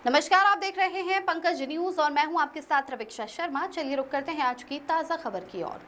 नमस्कार, आप देख रहे हैं पंकज न्यूज और मैं हूं आपके साथ रवीक्षा शर्मा। चलिए रुक करते हैं आज की ताजा खबर की ओर।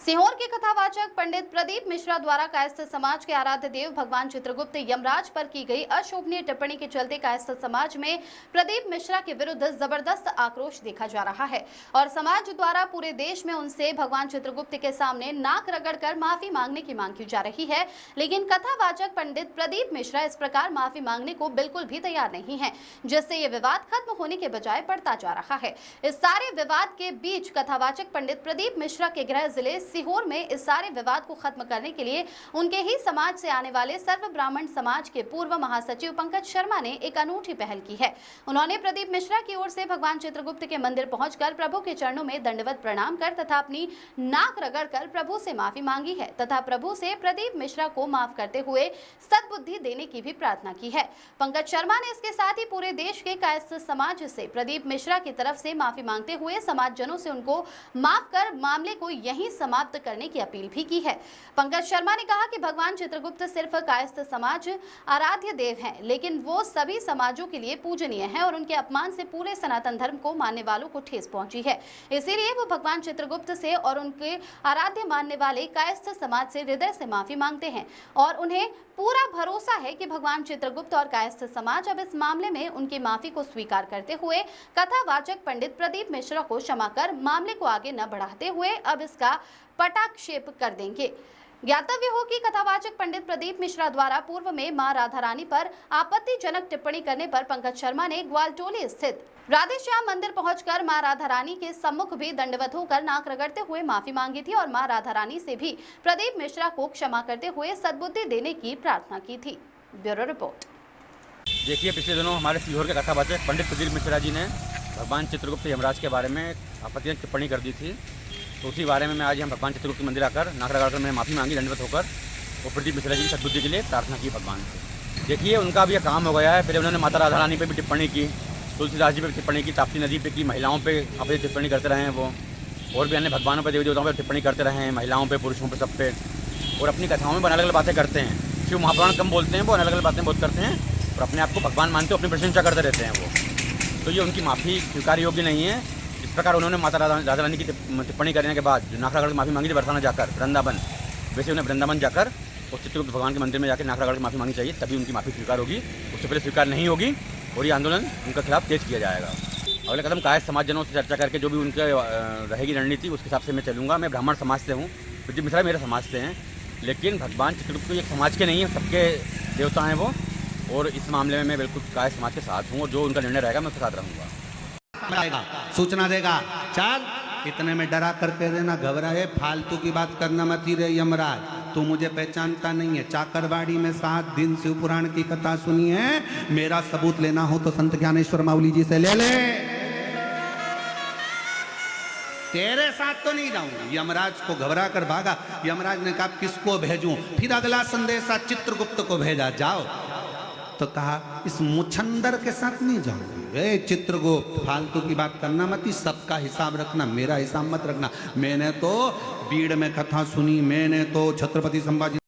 सीहोर के कथावाचक पंडित प्रदीप मिश्रा द्वारा कायस्थ समाज के आराध्य देव भगवान चित्रगुप्त यमराज पर की गई अशोभनीय टिप्पणी के चलते कायस्थ समाज में प्रदीप मिश्रा के विरुद्ध जबरदस्त आक्रोश देखा जा रहा है और समाज द्वारा पूरे देश में उनसे भगवान चित्रगुप्त के सामने नाक रगड़कर माफी मांगने की मांग की जा रही है। लेकिन कथावाचक पंडित प्रदीप मिश्रा इस प्रकार माफी मांगने को बिल्कुल भी तैयार नहीं है, जिससे ये विवाद खत्म होने के बजाय बढ़ता जा रहा है। इस सारे विवाद के बीच कथावाचक पंडित प्रदीप मिश्रा के गृह जिले सीहोर में इस सारे विवाद को खत्म करने के लिए उनके ही समाज से आने वाले सर्व ब्राह्मण समाज के पूर्व महासचिव पंकज शर्मा ने एक अनूठी पहल की है। उन्होंने प्रदीप मिश्रा की ओर से भगवान चित्रगुप्त के मंदिर पहुंचकर प्रभु के चरणों में दंडवत प्रणाम कर तथा अपनी नाक रगड़कर प्रभु से माफी मांगी है तथा प्रभु से प्रदीप मिश्रा को माफ करते हुए सद्बुद्धि देने की भी प्रार्थना की है। पंकज शर्मा ने इसके साथ ही पूरे देश के कायस्थ समाज से प्रदीप मिश्रा की तरफ से माफी मांगते हुए समाजजनों से उनको माफ कर मामले को यहीं समाप्त करने की अपील भी की है। पंकज शर्मा ने कहा कि भगवान चित्रगुप्त सिर्फ कायस्थ समाज आराध्य देव हैं, लेकिन वो सभी समाजों के लिए पूजनीय हैं और उनके अपमान से पूरे सनातन धर्म को मानने वालों को ठेस पहुंची है। इसीलिए वो भगवान चित्रगुप्त से और उनके आराध्य मानने वाले कायस्थ समाज से हृदय से माफी मांगते हैं और उन्हें पूरा भरोसा है कि भगवान चित्रगुप्त और कायस्थ समाज अब इस मामले में उनकी माफी को स्वीकार करते हुए कथावाचक पंडित प्रदीप मिश्रा को क्षमा कर मामले को आगे न बढ़ाते हुए अब इसका पटाक्षेप कर देंगे। ज्ञातव्य हो कि कथावाचक पंडित प्रदीप मिश्रा द्वारा पूर्व में मां राधा रानी पर आपत्तिजनक टिप्पणी करने पर पंकज शर्मा ने ग्वालटोली स्थित राधेश्याम मंदिर पहुंचकर मां राधा रानी के सम्मुख भी दंडवत होकर नाक रगड़ते हुए माफी मांगी थी और मां राधा रानी से भी प्रदीप मिश्रा को क्षमा करते हुए सद्बुद्धि देने की प्रार्थना की थी। Bureau report. देखिए, पिछले दिनों हमारे सीहोर के कथावाचक पंडित प्रदीप मिश्रा जी ने भगवान चित्रगुप्त यमराज के बारे में आपत्तिजनक टिप्पणी कर दी थी, तो उसी बारे में आज हम भगवान चित्रगुप्त मंदिर आकर नाक रगड़कर मैंने माफ़ी मांगी दंडवत होकर और प्रदीप मिश्रा जी की सद्बुद्धि के लिए प्रार्थना की भगवान से। देखिए, उनका भी यह काम हो गया है। फिर उन्होंने माता राधा रानी पे भी टिप्पणी की, तुलसीदास जी पे टिप्पणी की, ताप्ती नदी पे की, महिलाओं पे अपनी टिप्पणी करते रहे हैं वो, और भी अन्य भगवानों पर देवी देवताओं पर टिप्पणी करते रहे हैं, महिलाओं पे, पुरुषों पे, सब पे, और अपनी कथाओं में अलग अलग बातें करते हैं। शिव महापुराण कम बोलते हैं, वो अलग अलग बातें बहुत करते हैं और अपने आप को भगवान मानते हो, अपनी प्रशंसा करते रहते हैं वो। तो ये उनकी माफ़ी स्वीकार योग्य नहीं है। इस प्रकार उन्होंने माता राधा रानी की टिप्पणी करने के बाद जो नाक रगड़ माफ़ी मांगी थी बरसाना जाकर वृंदावन, वैसे उन्हें वृंदावन जाकर और चित्रगुप्त भगवान के मंदिर में जाकर नाक रगड़ की माफ़ी मांगनी चाहिए, तभी उनकी माफ़ी स्वीकार होगी। उससे पहले स्वीकार नहीं होगी और ये आंदोलन उनके खिलाफ तेज किया जाएगा। अगले कदम कायस्थ समाजजनों से चर्चा करके जो भी उनके रहेगी रणनीति, उसके हिसाब से मैं चलूँगा। मैं ब्राह्मण समाज से हूँ, प्रदीप मिश्रा मेरे समाज से हैं, लेकिन भगवान चित्रगुप्त एक समाज के नहीं है, सबके देवता हैं वो, और इस मामले में मैं बिल्कुल कायस्थ समाज के साथ हूँ और जो उनका निर्णय रहेगा मैं उसके साथ रहूँगा। सूचना देगा, चल इतने में डरा करके देना, घबराए, फालतू की बात करना मत ही रे यमराज, तू मुझे पहचानता नहीं है। चाकरबाड़ी में 7 दिन शिव पुराण की कथा सुनी है, मेरा सबूत लेना हो तो संत ज्ञानेश्वर माउली जी से ले ले, तेरे साथ तो नहीं जाऊंगा। यमराज को घबरा कर भागा। यमराज ने कहा किसको भेजूं? फिर अगला संदेशा चित्रगुप्त को भेजा, जाओ। तो कहा इस मुछंदर के साथ नहीं जाऊंगी। चित्रगुप्त, फालतू की बात करना मत, सबका हिसाब रखना, मेरा हिसाब मत रखना। मैंने तो बीड़ में कथा सुनी, मैंने तो छत्रपति संभाजी